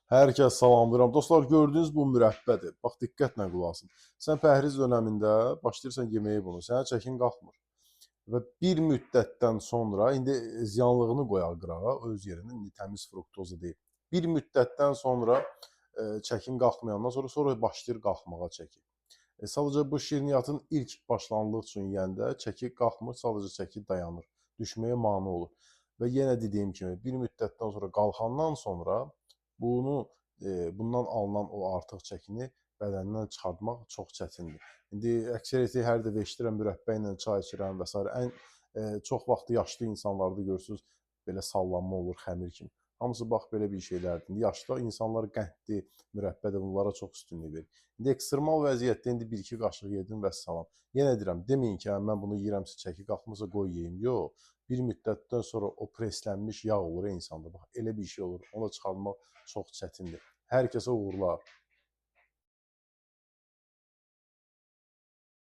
Hər kəs salamlayıram. Dostlar, gördüyünüz bu mürəbbədir. Bax, diqqətlə qulaq asın. Sən pəhriz dönəmində başlayırsan yeməyi bunu. Sənə çəkin qalxmır. Və bir müddətdən sonra, indi ziyanlığını qoyaq qırağa, öz yerində, indi təmiz fruktoza deyil. Bir müddətdən sonra çəkin qalxmayandan sonra başlayır qalxmağa çəki. Sadəcə bu şirniyyatın ilk başlanğıc üçün yeyəndə çəki qalxmır, sadəcə çəki dayanır. Düşməyə mane olur. Və yenə dediyim kimi, bir müddətdən sonra qalxandan sonra bundan alınan o artıq çəkini bədəndən çıxartmaq çox çətindir. İndi əksəriyyəti hər dəfə eşidirəm, mürəbbə ilə çay içirəm və s. Çox vaxt yaşlı insanlarda görürsünüz, belə sallanma olur xəmir kimi. Hamısı bax belə bir şeylərdir. İndi yaşlı insanlar qənddir, mürəbbədir, bunlara çox üstünlük verir. İndi ekstremal vəziyyətdə indi 1-2 qaşıq yedim və salam. Yenə deyirəm, deməyin ki, mən bunu yeyirəmsə çəki qalxmırsa qoy yeyim. Yox, bir müddətdən sonra o preslənmiş yağ olur insanda. Bax, elə bir şey olur. Onu çıxartmaq çox çətindir. Hər kəsə uğurlar.